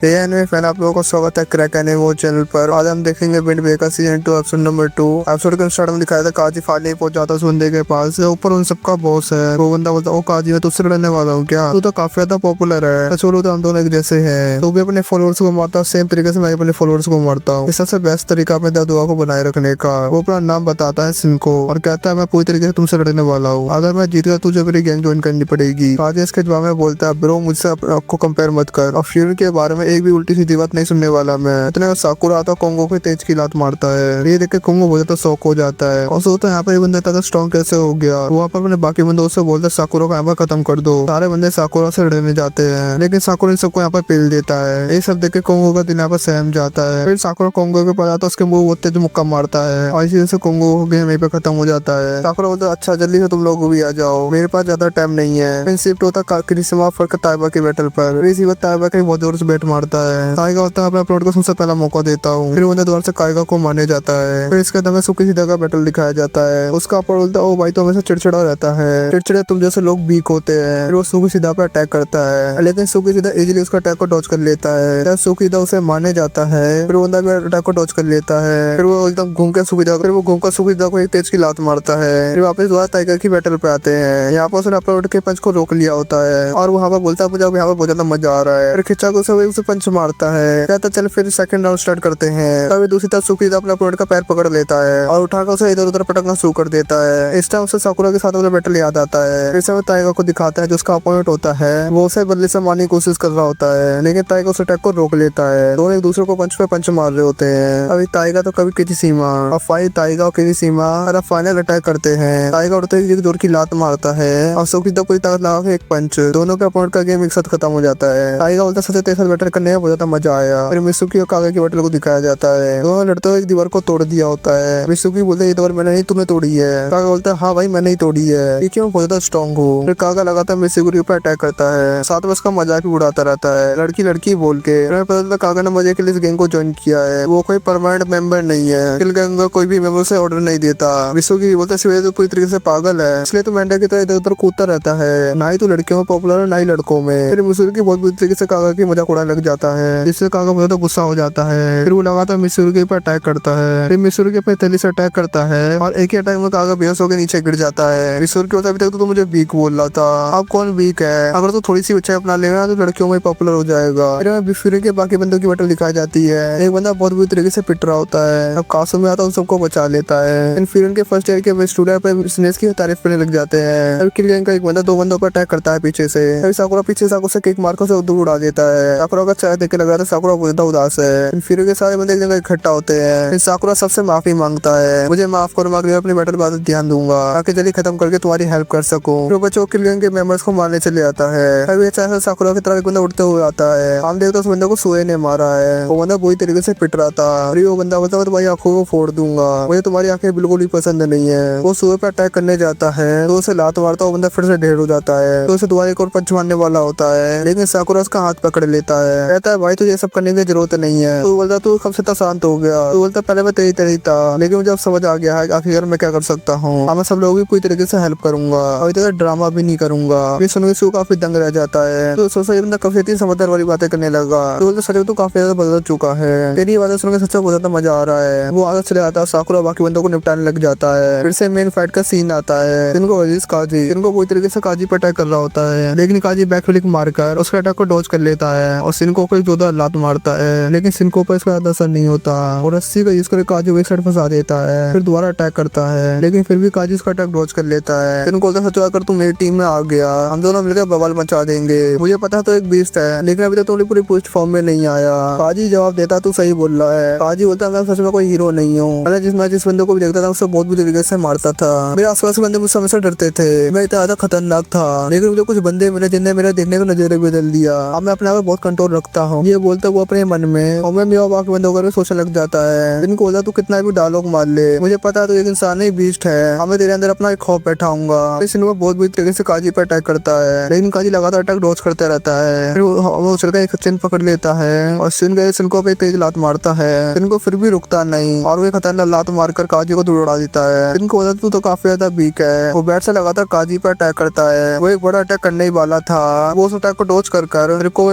हे anime fan, आप लोगों का स्वागत है क्रैक एनिमे चैनल पर। आज हम देखेंगे wind waker season 2 episode number 2। Episode के स्टार्ट में दिखाया था काजी फाइनली पहुंच जाता है सुंदे के पास। ऊपर उन सबका बॉस है। वो बंदा बोलता ओ काजी मैं तुझसे लड़ने वाला हूँ क्या? तू तो काफी ज्यादा पॉपुलर है, छोड़ो तो हम दोनों एक जैसे हैं। तू भी अपने फॉलोअर्स को मारता सेम तरीके से मैं अपने फॉलोअर्स को मारता हूँ। सबसे बेस्ट तरीका अपने दुआ को बनाए रखने का। वो अपना नाम बताता है सिन को और कहता है मैं पूरी तरीके से तुमसे लड़ने वाला हूँ। अगर मैं जीत गया तुझे मेरी गैंग ज्वाइन करनी पड़ेगी। काजी इसके जवाब में बोलता है ब्रो मुझसे आपको कंपेयर मत कर और फ्यूरी के बारे में एक भी उल्टी सीधी बात नहीं सुनने वाला मैं। इतने में साकुरा आता कोंगो को तेज की लात मारता है। ये देख के कोंगो बहुत ज्यादा शॉक हो जाता है और सोचता है यहाँ पर ये बंदा इतना स्ट्रॉन्ग कैसे हो गया। वो वहाँ पर अपने बाकी बंदों से बोलता है साकुरा को यहाँ पर खत्म कर दो। सारे बंदे साकुरा से लड़ने जाते हैं लेकिन साकुरा इन सबको यहाँ पर पेल देता है। ये सब देख के कोंगो का दिल यहाँ पर सहम जाता है। फिर साकुरा कोंगो के पास आता है, उसके मुंह बहुत तेज मुक्का मारता है और इसी वजह से कोंगो गेम यहीं पे खत्म हो जाता है। साकुरा बोलता है अच्छा जल्दी से तुम लोग भी आ जाओ, मेरे पास ज्यादा टाइम नहीं है। फिर शिफ्ट होता है किरिसिमा फर्क ताइबा के बैटल पर। इसी वक्त ताइबा के बहुत जोर से बैट मारता है। ताइगा होता है अपने अपलोड को सबसे पहला मौका देता हूँ। फिर उन्हें द्वार से काइगा को मारने जाता है। फिर इसके दमे सुखी सीधा का बैटल दिखाया जाता है। उसका अपलोड बोलता है ओ भाई तो हमेशा चिड़चिड़ा रहता है, चिड़चिड़े तुम जैसे लोग वीक होते हैं। फिर वो सुखी सीधा पे अटैक करता है लेकिन सुखी सीधा इजीली उसका अटैक को डॉज कर लेता है। जब सुखी सीधा उसे मारने जाता है फिर वो बंदा भी अटैक को डॉज कर लेता है। फिर वो एकदम घूम के सुखी फिर वो घूम कर सुखी सीधा को एक तेज की लात मारता है। फिर वापस दोबारा टाइगर की बैटल पे आते हैं। यहाँ पर उसने अपलोड के पंच को रोक लिया होता है और वहाँ पर बोलता है मुझे अब यहाँ पर बहुत ज्यादा मजा आ रहा है। फिर खिंचा को उसे पंच मारता है। कहता चल फिर सेकंड राउंड स्टार्ट करते हैं। तभी दूसरी तरफ सुखी अपने अपोनेंट का पैर पकड़ लेता है और उठाकर उसे इधर उधर पटकना शुरू कर देता है। इस टाइम उसे साकुरा के साथ वाला बैटल याद आता है। फिर से वो टाइगर को दिखाता है जो उसका अपोनेंट होता है। वो उसे बदले से मारने की कोशिश कर रहा होता है लेकिन टाइगर उस अटैक को रोक लेता है। दोनों एक दूसरे को पंच पे पंच मार रहे होते हैं। अभी टाइगर तो कभी किरीसीमा और फाइट टाइगर और किरीसीमा और फाइनल अटैक करते हैं। टाइगर उड़ते ही जोर की लात मारता है और सुखी पूरी ताकत लगा के एक पंच। दोनों के अपोनेंट का गेम एक साथ खत्म हो जाता है। टाइगर बोलता सबसे तेज बैटल करने में बहुत ज्यादा मजा आया। फिर मिसुकी और कागे की बैटल को दिखाया जाता है। दोनों लड़ते हुए एक दीवार को तोड़ दिया होता है। मिसुकी बोलते ये दीवार मैंने नहीं तुमने तोड़ी है। कागा बोलता है हाँ भाई मैंने ही तोड़ी है, ये क्यों बहुत ज्यादा स्ट्रॉन्ग हूँ। फिर कागा लगातार मिसुकी के ऊपर अटैक करता है, साथ में उसका मजाक भी उड़ाता रहता है लड़की लड़की बोल के। फिर पता चलता कागा ने मजे के लिए इस गैंग को ज्वाइन किया है। वो कोई परमानेंट मेंबर नहीं है। किल गैंग का कोई भी मेंबर से ऑर्डर नहीं देता। मिसुकी बोलता है तो पूरी तरीके से पागल है, इसलिए तो मेंढक की तरह इधर उधर कूदता रहता है, ना ही तो लड़कियों में पॉपुलर है ना ही लड़कों में। फिर मिसुकी बहुत बुरी तरीके से कागा की मजाक उड़ाने लग जाता है जिससे कागा बहुत गुस्सा हो जाता है। फिर वो लगातार मिसुकी पर अटैक करता है। फिर मिसुकी अपने तेली से अटैक करता है और एक ही अटैक में कागा बेहोश होकर नीचे गिर जाता है। मिसुकी होता अभी तक तो मुझे वीक बोल रहा था, अब कौन वीक है? अगर तो थोड़ी सी ऊंचाई अपना लेगा तो लड़कियों में पॉपुलर हो जाएगा। फिर फिर के बाकी बंदों की बैटल दिखाई जाती है। एक बंदा बहुत बुरी तरीके से पिट रहा होता है। अब कासू में आता है उन सबको बचा लेता है। फिर के फर्स्ट ईयर के स्टूडेंट पे स्नेस की तारीफ करने लग जाते हैं। किल गैंग का एक बंदा दो बंदों पर अटैक करता है पीछे से। फिर साकुरा पीछे से किक मार कर उसे दूर उड़ा देता है। साकुरा का चेहरा देख के लग रहा था साकुरा बहुत उदास है। फिर के सारे बंदे एक जगह इकट्ठा होते हैं। फिर साकुरा सबसे माफी मांगता है, मुझे माफ करो, मैं अपनी बैटल बाद ध्यान दूंगा ताकि जल्दी खत्म करके तुम्हारी हेल्प कर सकूं। फिर बच्चों किल गैंग के मेंबर्स को मारने चले आता है। फिर ऐसा साकुरा की तरफ एक बंदा उड़ते हुए आता है। हम देखते उस बंदे को सोए ने मारा है। वो बंदा बुरी तरीके से पिट रहा था। फिर वो बंदा बोलता है तुम्हारी आंखों को फोड़ दूंगा, मुझे तुम्हारी आंखें बिल्कुल भी पसंद नहीं है। वो सुए पे अटैक करने जाता है तो उसे लात मारता है। वो बंदा फिर से ढेर हो जाता है तो उसे दोबारा एक और पंच मारने वाला होता है लेकिन साकुरा उसका हाथ पकड़ लेता है। कहता है भाई तुझे सब करने की जरूरत नहीं है। तो बोलता तू कब से इतना शांत हो गया? तो बोलता पहले मैं तेरी तरह था लेकिन मुझे अब समझ आ गया है आखिर मैं क्या कर सकता हूँ। मैं सब लोगों की पूरी तरीके से हेल्प करूंगा, अभी तक ड्रामा भी नहीं करूंगा। फिर सुनकर सू काफी दंग रह जाता है तो सोचा ये बंदा काफी इतनी समझदार वाली बातें करने लगा। तो बोलता सच में तू काफी ज्यादा बदल चुका है, तेरी बातें सुनकर सच में बहुत ज्यादा मजा आ रहा है। वो आगे चले आता है, साकुरा बाकी बंदों को निपटाने लग जाता है। फिर से मेन फाइट का सीन आता है। इनको काजी इनको पूरी तरीके से काजी पर अटैक कर रहा होता है लेकिन काजी बैक फ्लिक मारकर उसके अटैक को डॉज कर लेता है और सिनको को एक जोरदार लात मारता है लेकिन सिनको पर इसका ज्यादा असर नहीं होता और रस्सी का यूज करके काजी को एक साइड फंसा देता है। फिर दोबारा अटैक करता है लेकिन फिर भी काजी उसका अटैक डॉज कर लेता है। सिनको बोलता सच अगर तू मेरी टीम में आ गया हम दोनों मिलकर बवाल मचा देंगे। मुझे पता तो एक बीस्ट है लेकिन अभी तक तो पूरी पोस्ट फॉर्म में नहीं आया। काजी जवाब देता तू सही बोल रहा है। काजी बोलता मैं सच में कोई हीरो नहीं हूँ, मैं जिस बंदे को भी देखता था उससे बहुत बुरी तरीके से मारता था। मेरे आसपास के बंदे मुझसे हमेशा डरते थे, मैं इतना ज्यादा खतरनाक था लेकिन मुझे कुछ बंदे मिले जिनने मेरा देखने का नजरिया बदल दिया। अब मैं अपने आप बहुत कंट्रोल रखता हूँ, ये बोलता वो अपने मन में और मैं मेरा बाकी बंदों को सोचने लग जाता है। इनको बोलता तू कितना भी डायलॉग मार ले मुझे पता है तो एक इंसान ही बीस्ट है, हमें तेरे अंदर अपना एक खौफ बैठाऊंगा। इनको बहुत बुरी तरीके से काजी पर अटैक करता है लेकिन काजी लगातार अटैक डॉज करता रहता है। फिर वो चल एक चिन पकड़ लेता है और सिन को पे तेज लात मारता है। इनको फिर भी रुकता नहीं और वो खतरनाक लात मारकर काजी को दूर उड़ा देता है। इनको बोलता तू तो काफी ज्यादा वीक है। वो बैट से लगातार काजी पर अटैक करता है। वो एक बड़ा अटैक करने ही वाला था, वो उस अटैक को डॉज कर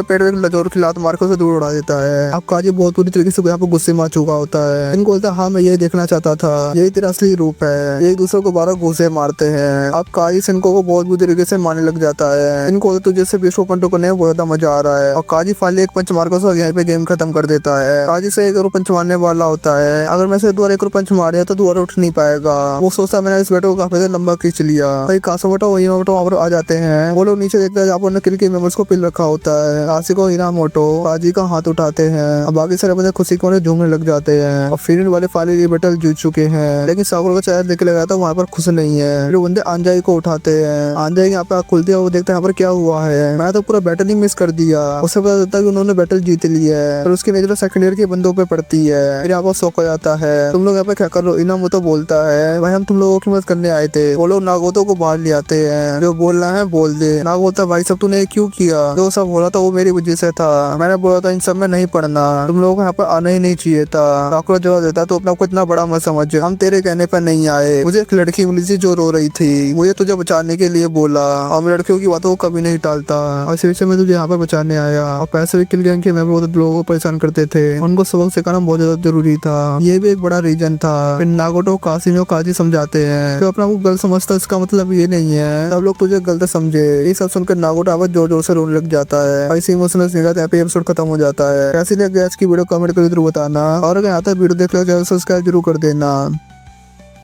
पेट में लजोर उसकी लात मार कर उसे दूर उड़ा देता है। अब काजी बहुत बुरी तरीके से यहाँ पे गुस्से में आ चुका होता है। इनको बोलता है हाँ मैं यही देखना चाहता था, यही तेरा असली रूप है। एक दूसरे को 12 घूंसे मारते हैं। अब काजी सिनको को बहुत बुरी तरीके से मारने लग जाता है। इनको तुझे से विश्व पंटो करने में बहुत ज्यादा मजा आ रहा है। और काजी फाइनली एक पंच मारकर सब यहाँ पे गेम खत्म कर देता है। काजी से एक और पंच मारने वाला होता है। अगर मैं से दोबारा एक और पंच मारे तो दोबारा उठ नहीं पाएगा। वो सोचता है मैंने इस बेटे को काफी ज्यादा लंबा खींच लिया। भाई कासो बेटा वही मोटो वहाँ पर आ जाते हैं। वो लोग नीचे देखते हैं जहाँ पर किल के मेंबर्स को पिल रखा होता है। कासिको हिना मोटो काजी का हाथ उठाते हैं। अब बाकी सारे बंदे खुशी को झूमने लग जाते हैं। और फिर वाले फाइनली ये बैटल जीत चुके हैं। लेकिन साकुरा का चेहरा देख लगा था वहाँ पर खुश नहीं है। फिर बंदे आंजाई को उठाते हैं। आंजाई यहाँ पे आँख खुलती है। वो देखते हैं यहाँ पर क्या हुआ है। मैं तो पूरा बैटल ही मिस कर दिया। उसे पता चलता है कि उन्होंने बैटल जीत ली है। फिर उसकी नजर सेकंड ईयर के बंदों पे पड़ती है। फिर यहाँ पर शौक हो जाता है। तुम लोग यहाँ पे क्या कर रहे हो? इनामोतो बोलता है भाई हम तुम लोगों की मदद करने आए थे। वो लोग नागोतो को बाहर ले आते हैं। जो बोलना है बोल दे। नागोतो भाई सब तूने क्यों किया? जो सब बोला था वो मेरी वजह से था। मैंने बोला था इन सब में नहीं पढ़ना, तुम लोगों को यहाँ पर आना ही नहीं चाहिए था। साकुरा जवाब देता तो अपने आप को इतना बड़ा मत समझ, हम तेरे कहने पर नहीं आए। मुझे एक लड़की मिली थी जो रो रही थी, मुझे तुझे बचाने के लिए बोला और मैं लड़कियों की बातों को कभी नहीं टालता और इसी विषय में तुझे यहाँ पर बचाने आया। और पैसे भी किल गैंग के मैं बहुत लोगों को परेशान करते थे, उनको सबक सिखाना बहुत ज्यादा जरूरी था। ये भी एक बड़ा रीजन था। फिर नागोटो कासिमी और काजी समझाते हैं तो अपना वो गलत समझता इसका मतलब ये नहीं है सब लोग तुझे गलत समझे। ये सब सुनकर नागोटो आवाज जोर जोर से रोने लग जाता है। ऐसे इमोशनल सीन यहाँ पे एपिसोड खत्म हो जाता है। कैसी लगी आज की वीडियो कमेंट करके जरूर बताना और अगर आता है वीडियो देख लो चैनल सब्सक्राइब जरूर कर देना।